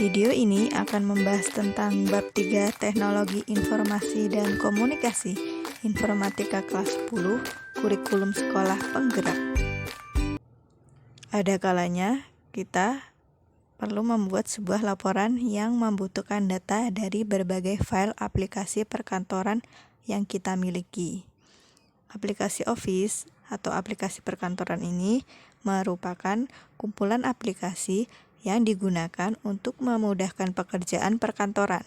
Video ini akan membahas tentang bab 3 Teknologi Informasi dan Komunikasi Informatika kelas 10 Kurikulum Sekolah Penggerak. Ada kalanya kita perlu membuat sebuah laporan yang membutuhkan data dari berbagai file aplikasi perkantoran yang kita miliki. Aplikasi Office atau aplikasi perkantoran ini merupakan kumpulan aplikasi yang digunakan untuk memudahkan pekerjaan perkantoran.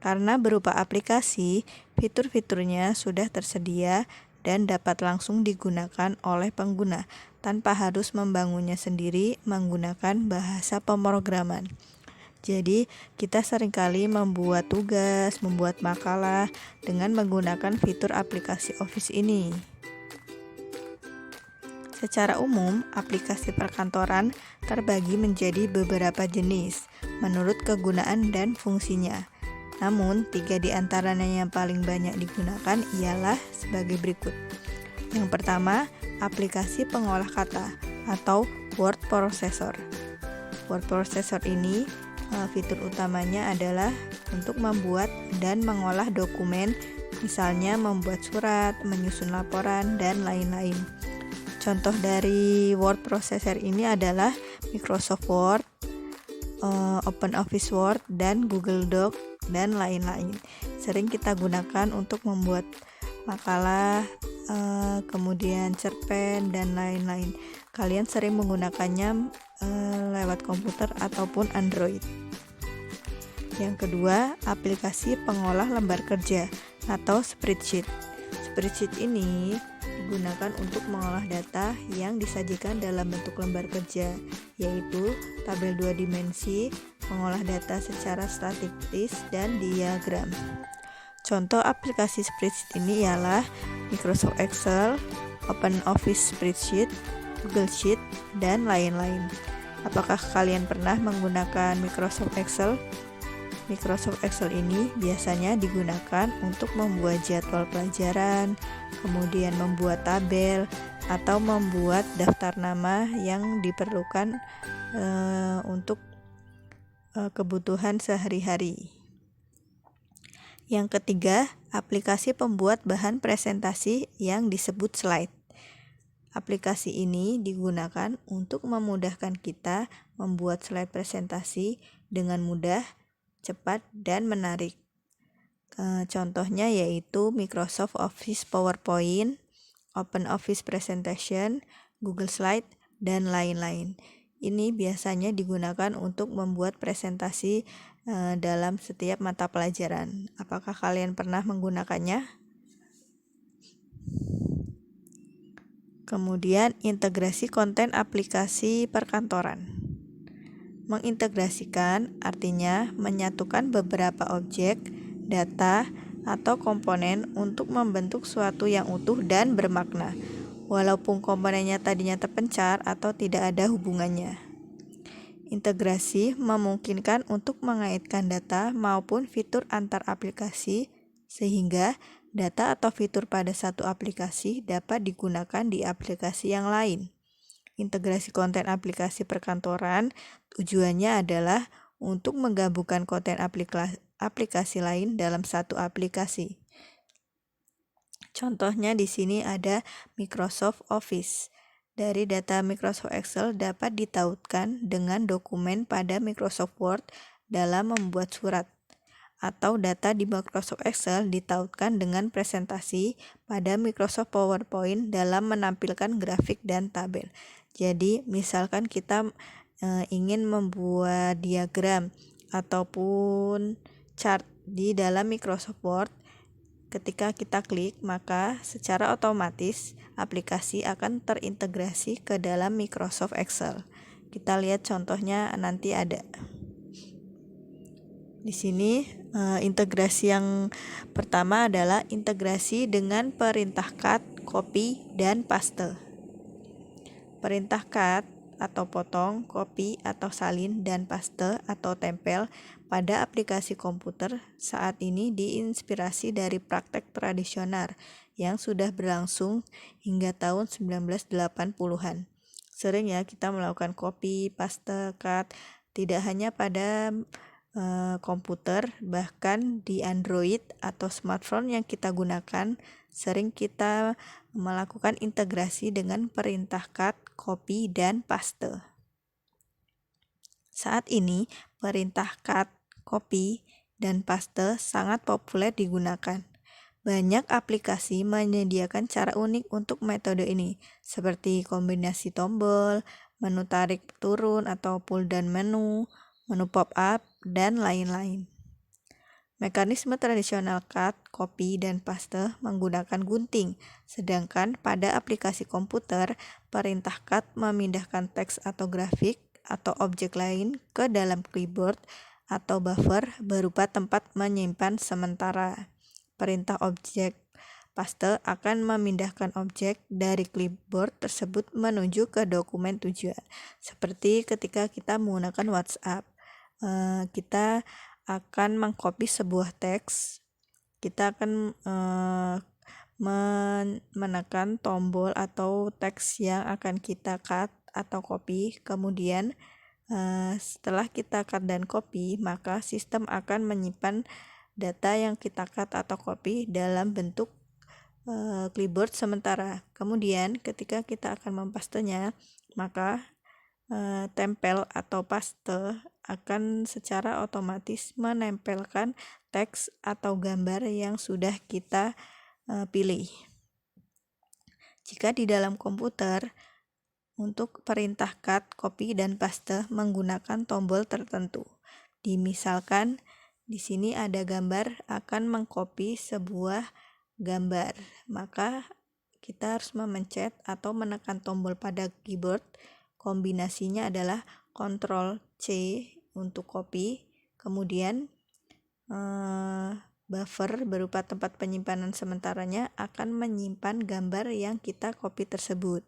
Karena berupa aplikasi, fitur-fiturnya sudah tersedia dan dapat langsung digunakan oleh pengguna tanpa harus membangunnya sendiri menggunakan bahasa pemrograman. Jadi, kita seringkali membuat tugas, membuat makalah dengan menggunakan fitur aplikasi Office ini. Secara umum, aplikasi perkantoran terbagi menjadi beberapa jenis menurut kegunaan dan fungsinya. Namun, 3 di antaranya yang paling banyak digunakan ialah sebagai berikut. Yang pertama, aplikasi pengolah kata atau word processor. Word processor ini fitur utamanya adalah untuk membuat dan mengolah dokumen, misalnya membuat surat, menyusun laporan, dan lain-lain. Contoh dari word processor ini adalah Microsoft Word, OpenOffice Word, dan Google Doc, dan lain-lain. Sering kita gunakan untuk membuat makalah, kemudian cerpen, dan lain-lain. Kalian sering menggunakannya lewat komputer ataupun Android. Yang kedua, aplikasi pengolah lembar kerja atau spreadsheet. Spreadsheet ini digunakan untuk mengolah data yang disajikan dalam bentuk lembar kerja, yaitu tabel 2 dimensi, mengolah data secara statistik, dan diagram. Contoh aplikasi spreadsheet ini ialah Microsoft Excel, OpenOffice Spreadsheet, Google Sheet, dan lain-lain. Apakah kalian pernah menggunakan Microsoft Excel? Microsoft Excel ini biasanya digunakan untuk membuat jadwal pelajaran, kemudian membuat tabel, atau membuat daftar nama yang diperlukan untuk kebutuhan sehari-hari. Yang ketiga, aplikasi pembuat bahan presentasi yang disebut slide. Aplikasi ini digunakan untuk memudahkan kita membuat slide presentasi dengan mudah, cepat, dan menarik. Contohnya yaitu Microsoft Office PowerPoint, OpenOffice Presentation, Google Slide, dan lain-lain. Ini biasanya digunakan untuk membuat presentasi dalam setiap mata pelajaran. Apakah kalian pernah menggunakannya? Kemudian, integrasi konten aplikasi perkantoran. Mengintegrasikan artinya menyatukan beberapa objek, data, atau komponen untuk membentuk suatu yang utuh dan bermakna, walaupun komponennya tadinya terpencar atau tidak ada hubungannya. Integrasi memungkinkan untuk mengaitkan data maupun fitur antar aplikasi, sehingga data atau fitur pada satu aplikasi dapat digunakan di aplikasi yang lain. Integrasi konten aplikasi perkantoran tujuannya adalah untuk menggabungkan konten aplikasi lain dalam satu aplikasi. Contohnya di sini ada Microsoft Office. Dari data Microsoft Excel dapat ditautkan dengan dokumen pada Microsoft Word dalam membuat surat, atau data di Microsoft Excel ditautkan dengan presentasi pada Microsoft PowerPoint dalam menampilkan grafik dan tabel. Jadi, misalkan kita ingin membuat diagram ataupun chart di dalam Microsoft Word, ketika kita klik, maka secara otomatis aplikasi akan terintegrasi ke dalam Microsoft Excel. Kita lihat contohnya nanti ada. Di sini integrasi yang pertama adalah integrasi dengan perintah cut, copy, dan paste. Perintah cut atau potong, copy atau salin, dan paste atau tempel pada aplikasi komputer saat ini diinspirasi dari praktek tradisional yang sudah berlangsung hingga tahun 1980-an. Sering ya kita melakukan copy, paste, cut Tidak hanya pada komputer, bahkan di Android atau smartphone yang kita gunakan, sering kita melakukan integrasi dengan perintah cut, copy, dan paste. Saat ini, perintah cut, copy, dan paste sangat populer digunakan. Banyak aplikasi menyediakan cara unik untuk metode ini, seperti kombinasi tombol, menu tarik turun atau pull down menu pop-up, dan lain-lain. Mekanisme tradisional cut, copy, dan paste menggunakan gunting, sedangkan pada aplikasi komputer, perintah cut memindahkan teks atau grafik atau objek lain ke dalam keyboard atau buffer berupa tempat menyimpan sementara. Perintah objek paste akan memindahkan objek dari clipboard tersebut menuju ke dokumen tujuan. Seperti ketika kita menggunakan WhatsApp, kita akan mengcopy sebuah teks, kita akan menekan tombol atau teks yang akan kita cut atau copy, kemudian setelah kita cut dan copy, maka sistem akan menyimpan data yang kita cut atau copy dalam bentuk clipboard sementara. Kemudian ketika kita akan mempastenya, maka tempel atau paste akan secara otomatis menempelkan teks atau gambar yang sudah kita pilih. Jika di dalam komputer, untuk perintah cut, copy, dan paste menggunakan tombol tertentu. Misalkan di sini ada gambar akan mengcopy sebuah gambar, maka kita harus memencet atau menekan tombol pada keyboard. Kombinasinya adalah Ctrl C untuk copy, kemudian buffer berupa tempat penyimpanan sementaranya akan menyimpan gambar yang kita copy tersebut.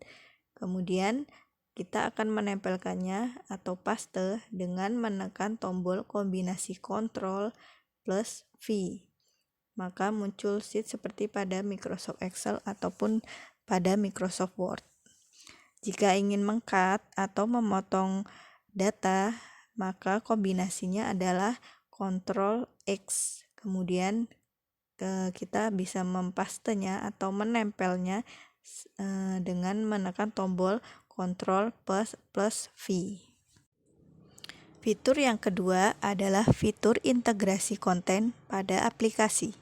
Kemudian kita akan menempelkannya atau paste dengan menekan tombol kombinasi Ctrl plus V. Maka muncul sheet seperti pada Microsoft Excel ataupun pada Microsoft Word. Jika ingin meng-cut atau memotong data, maka kombinasinya adalah Ctrl X. Kemudian kita bisa mempastenya atau menempelnya dengan menekan tombol Ctrl plus V. Fitur yang kedua adalah fitur integrasi konten pada aplikasi.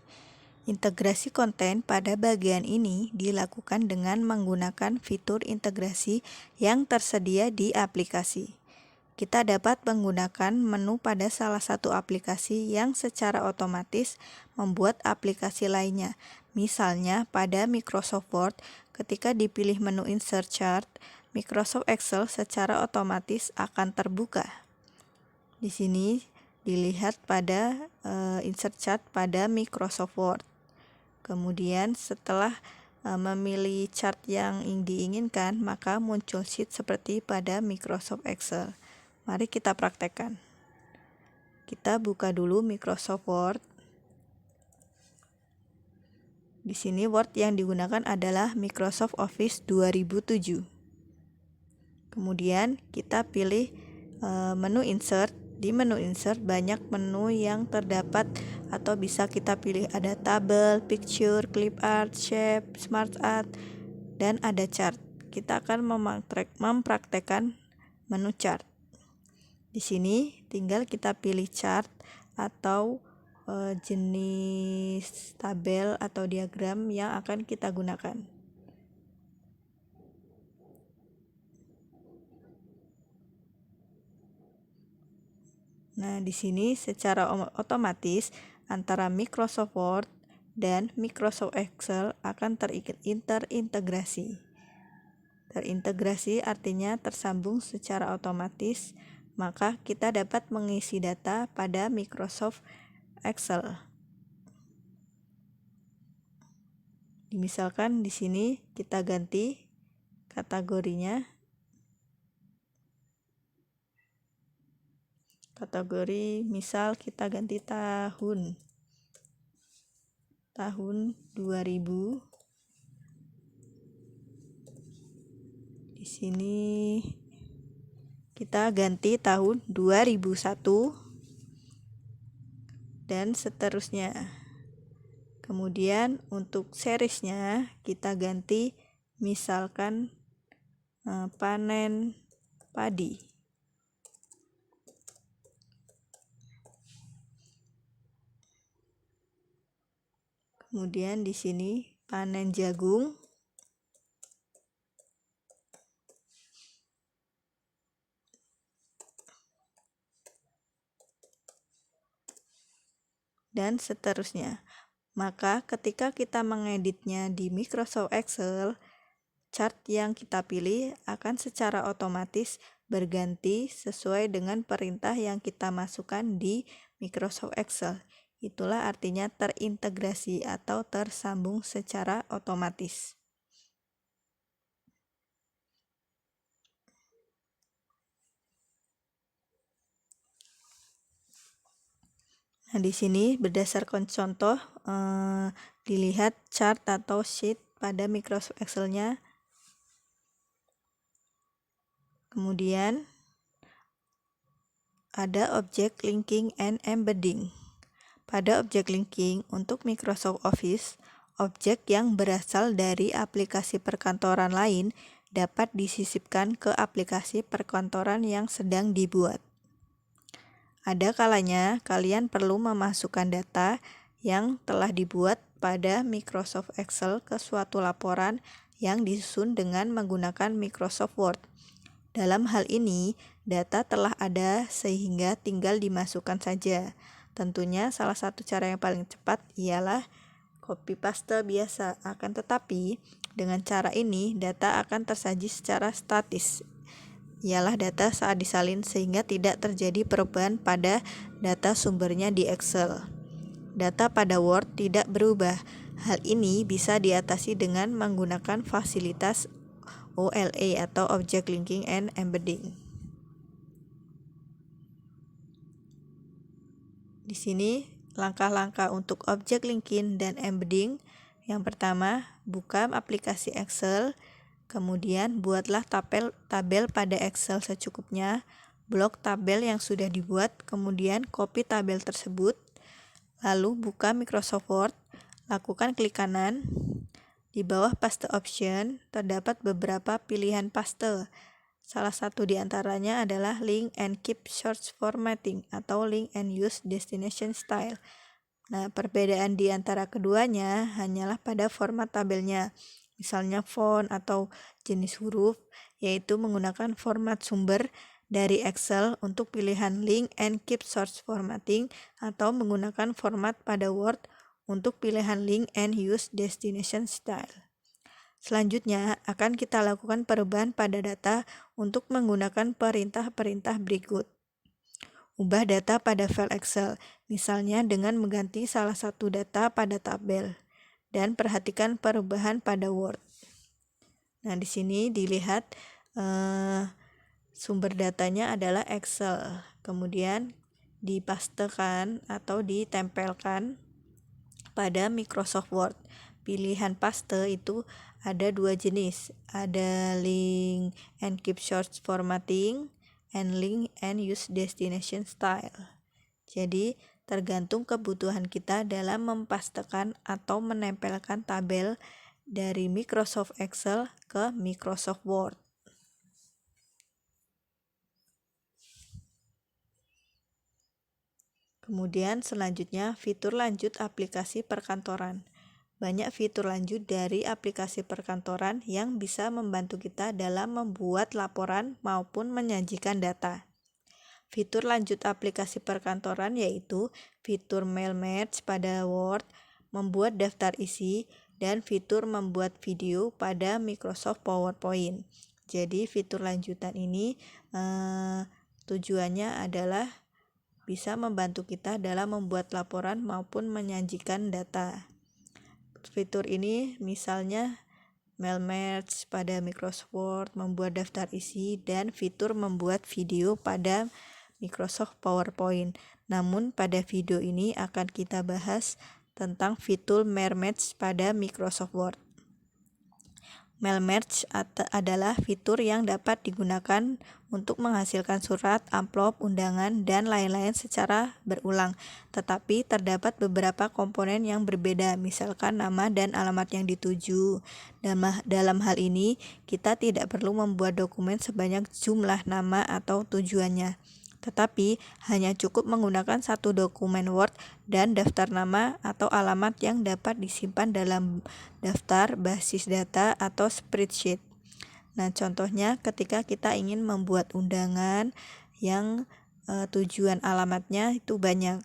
Integrasi konten pada bagian ini dilakukan dengan menggunakan fitur integrasi yang tersedia di aplikasi. Kita dapat menggunakan menu pada salah satu aplikasi yang secara otomatis membuat aplikasi lainnya. Misalnya pada Microsoft Word, ketika dipilih menu Insert Chart, Microsoft Excel secara otomatis akan terbuka. Di sini dilihat pada Insert Chart pada Microsoft Word. Kemudian setelah memilih chart yang diinginkan, maka muncul sheet seperti pada Microsoft Excel. Mari kita praktekkan. Kita buka dulu Microsoft Word. Di sini Word yang digunakan adalah Microsoft Office 2007. Kemudian kita pilih menu Insert. Di menu Insert banyak menu yang terdapat atau bisa kita pilih, ada tabel, picture, clip art, shape, smart art, dan ada chart. Kita akan mempraktekkan menu chart. Di sini tinggal kita pilih chart atau jenis tabel atau diagram yang akan kita gunakan. Nah, di sini secara otomatis antara Microsoft Word dan Microsoft Excel akan terintegrasi. Terintegrasi artinya tersambung secara otomatis, maka kita dapat mengisi data pada Microsoft Excel. Misalkan di sini kita ganti kategorinya. Kategori misal kita ganti tahun 2000. Di sini kita ganti tahun 2001 dan seterusnya. Kemudian untuk seriesnya kita ganti misalkan panen padi. Kemudian di sini panen jagung. Dan seterusnya. Maka ketika kita mengeditnya di Microsoft Excel, chart yang kita pilih akan secara otomatis berganti sesuai dengan perintah yang kita masukkan di Microsoft Excel. Itulah artinya terintegrasi atau tersambung secara otomatis. Nah, di sini berdasarkan contoh dilihat chart atau sheet pada Microsoft Excel-nya. Kemudian ada object linking and embedding. Pada object linking untuk Microsoft Office, objek yang berasal dari aplikasi perkantoran lain dapat disisipkan ke aplikasi perkantoran yang sedang dibuat. Ada kalanya kalian perlu memasukkan data yang telah dibuat pada Microsoft Excel ke suatu laporan yang disusun dengan menggunakan Microsoft Word. Dalam hal ini, data telah ada sehingga tinggal dimasukkan saja. Tentunya salah satu cara yang paling cepat ialah copy paste biasa. Akan tetapi, dengan cara ini data akan tersaji secara statis. Ialah data saat disalin sehingga tidak terjadi perubahan pada data sumbernya di Excel. Data pada Word tidak berubah. Hal ini bisa diatasi dengan menggunakan fasilitas OLE atau Object Linking and Embedding. Di sini langkah-langkah untuk Object Linking dan Embedding. Yang pertama, buka aplikasi Excel. Kemudian buatlah tabel pada Excel secukupnya, blok tabel yang sudah dibuat, kemudian copy tabel tersebut, lalu buka Microsoft Word, lakukan klik kanan. Di bawah paste option terdapat beberapa pilihan paste. Salah satu di antaranya adalah link and keep short formatting atau link and use destination style. Nah, perbedaan di antara keduanya hanyalah pada format tabelnya. Misalnya font atau jenis huruf, yaitu menggunakan format sumber dari Excel untuk pilihan link and keep short formatting atau menggunakan format pada Word untuk pilihan link and use destination style. Selanjutnya akan kita lakukan perubahan pada data untuk menggunakan perintah-perintah berikut. Ubah data pada file Excel, misalnya dengan mengganti salah satu data pada tabel. Dan perhatikan perubahan pada Word. Nah, di sini dilihat sumber datanya adalah Excel. Kemudian dipastekan atau ditempelkan pada Microsoft Word. Pilihan paste itu ada dua jenis. Ada link and keep short formatting and link and use destination style. Jadi, tergantung kebutuhan kita dalam mempastekan atau menempelkan tabel dari Microsoft Excel ke Microsoft Word. Kemudian selanjutnya fitur lanjut aplikasi perkantoran. Banyak fitur lanjut dari aplikasi perkantoran yang bisa membantu kita dalam membuat laporan maupun menyajikan data. Fitur lanjut aplikasi perkantoran yaitu fitur mail merge pada Word, membuat daftar isi, dan fitur membuat video pada Microsoft PowerPoint. Jadi fitur lanjutan ini tujuannya adalah bisa membantu kita dalam membuat laporan maupun menyajikan data. Fitur ini misalnya mail merge pada Microsoft Word, membuat daftar isi, dan fitur membuat video pada Microsoft PowerPoint. Namun pada video ini akan kita bahas tentang fitur merge pada Microsoft Word. Mail merge adalah fitur yang dapat digunakan untuk menghasilkan surat, amplop, undangan, dan lain-lain secara berulang. Tetapi terdapat beberapa komponen yang berbeda, misalkan nama dan alamat yang dituju. Dalam hal ini, kita tidak perlu membuat dokumen sebanyak jumlah nama atau tujuannya, tetapi hanya cukup menggunakan satu dokumen Word dan daftar nama atau alamat yang dapat disimpan dalam daftar basis data atau spreadsheet. Nah, contohnya ketika kita ingin membuat undangan yang tujuan alamatnya itu banyak.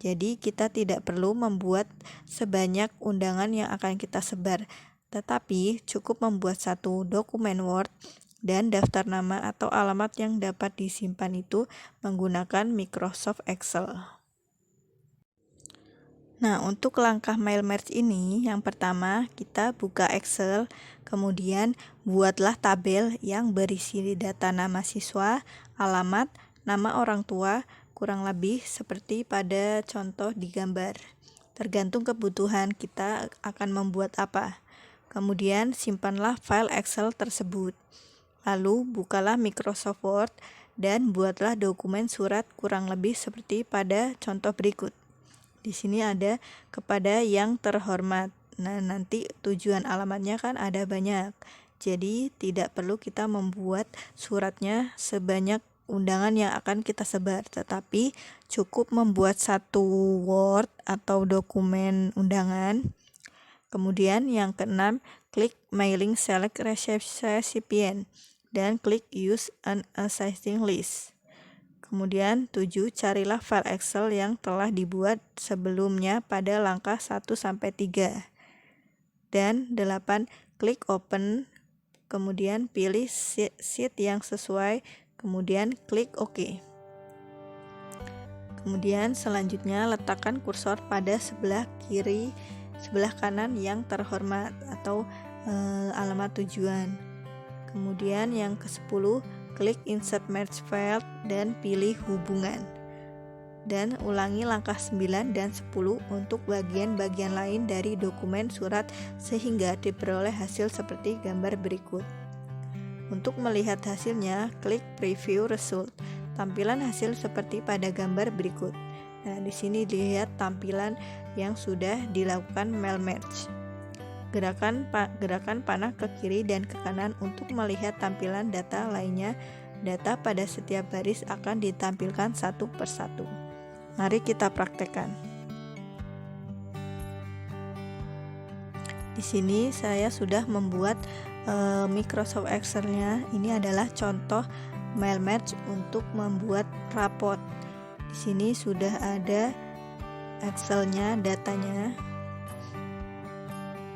Jadi kita tidak perlu membuat sebanyak undangan yang akan kita sebar, tetapi cukup membuat satu dokumen Word dan daftar nama atau alamat yang dapat disimpan itu menggunakan Microsoft Excel. Nah, untuk langkah mail merge ini, yang pertama kita buka Excel, kemudian buatlah tabel yang berisi data nama siswa, alamat, nama orang tua, kurang lebih seperti pada contoh di gambar. Tergantung kebutuhan kita akan membuat apa. Kemudian simpanlah file Excel tersebut. Lalu bukalah Microsoft Word dan buatlah dokumen surat kurang lebih seperti pada contoh berikut. Di sini ada kepada yang terhormat. Nah, nanti tujuan alamatnya kan ada banyak. Jadi tidak perlu kita membuat suratnya sebanyak undangan yang akan kita sebar, tetapi cukup membuat satu Word atau dokumen undangan. Kemudian yang keenam, klik mailing select recipient dan klik use an existing list. Kemudian 7, carilah file Excel yang telah dibuat sebelumnya pada langkah 1-3. Dan 8, klik open, kemudian pilih sheet yang sesuai, kemudian klik OK. Kemudian selanjutnya letakkan kursor pada sebelah kanan yang terhormat atau alamat tujuan. Kemudian yang ke-10, klik insert merge field dan pilih hubungan. Dan ulangi langkah 9 dan 10 untuk bagian-bagian lain dari dokumen surat sehingga diperoleh hasil seperti gambar berikut. Untuk melihat hasilnya, klik preview result. Tampilan hasil seperti pada gambar berikut. Nah, di sini dilihat tampilan yang sudah dilakukan mail merge. Gerakan panah ke kiri dan ke kanan untuk melihat tampilan data lainnya. Data pada setiap baris akan ditampilkan satu persatu. Mari kita praktekkan. Di sini saya sudah membuat Microsoft Excel-nya. Ini adalah contoh mail merge untuk membuat rapot. Di sini sudah ada Excel-nya,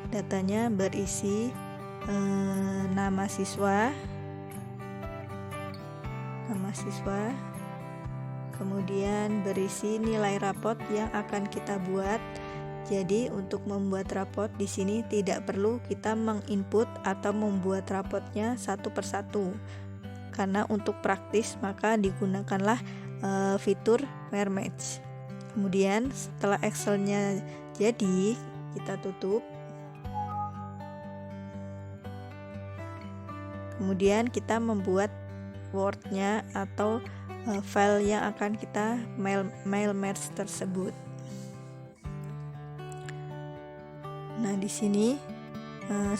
datanya berisi nama siswa, kemudian berisi nilai rapot yang akan kita buat. Jadi untuk membuat rapot di sini tidak perlu kita menginput atau membuat rapotnya satu persatu. Karena untuk praktis maka digunakanlah fitur mail merge. Kemudian setelah Excel-nya jadi, kita tutup. Kemudian kita membuat Word-nya atau file yang akan kita mail merge tersebut. Nah, di sini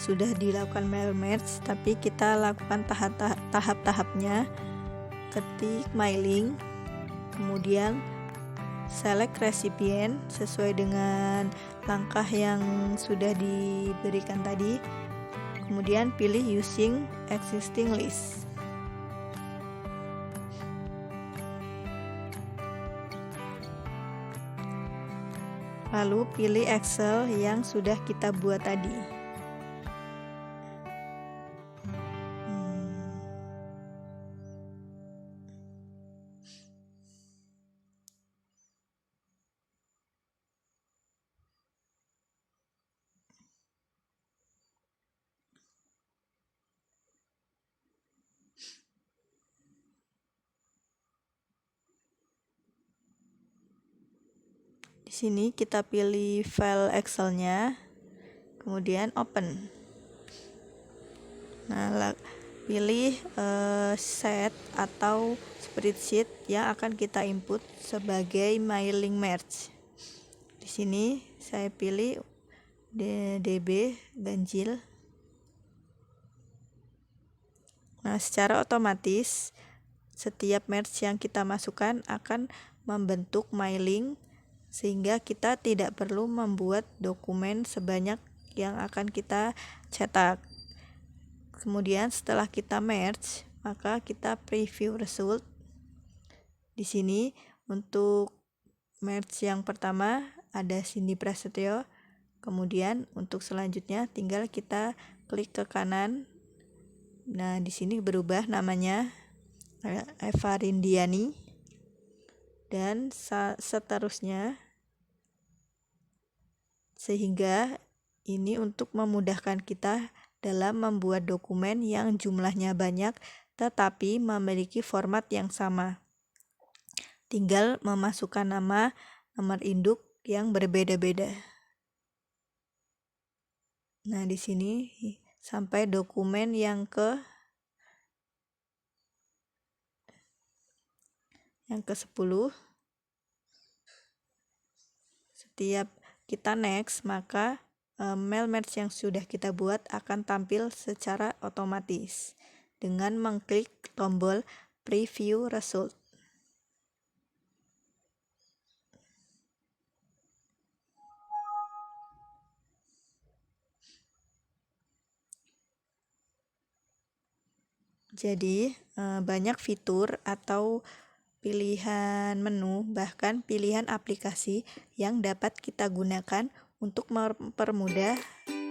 sudah dilakukan mail merge, tapi kita lakukan tahap-tahapnya. Ketik mailing, kemudian select recipient sesuai dengan langkah yang sudah diberikan tadi. Kemudian pilih using existing list. Lalu pilih Excel yang sudah kita buat tadi. Di sini kita pilih file Excel-nya, kemudian open. Nah, pilih set atau spreadsheet yang akan kita input sebagai mailing merge. Di sini saya pilih DB ganjil. Nah, secara otomatis setiap merge yang kita masukkan akan membentuk mailing, sehingga kita tidak perlu membuat dokumen sebanyak yang akan kita cetak. Kemudian setelah kita merge, maka kita preview result. Di sini untuk merge yang pertama ada Cindy Prasetyo. Kemudian untuk selanjutnya tinggal kita klik ke kanan. Nah, di sini berubah namanya Eva Rindiani dan seterusnya, sehingga ini untuk memudahkan kita dalam membuat dokumen yang jumlahnya banyak tetapi memiliki format yang sama. Tinggal memasukkan nama, nomor induk yang berbeda-beda. Nah, di sini sampai dokumen yang ke-10. Setiap kita next, maka mail merge yang sudah kita buat akan tampil secara otomatis dengan mengklik tombol preview result. Jadi banyak fitur atau pilihan menu, bahkan pilihan aplikasi yang dapat kita gunakan untuk mempermudah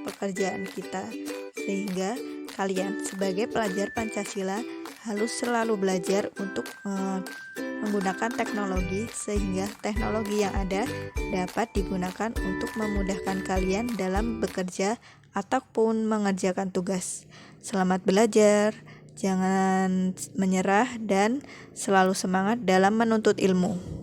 pekerjaan kita, sehingga kalian sebagai pelajar Pancasila harus selalu belajar untuk menggunakan teknologi, sehingga teknologi yang ada dapat digunakan untuk memudahkan kalian dalam bekerja ataupun mengerjakan tugas. Selamat belajar, jangan menyerah dan selalu semangat dalam menuntut ilmu.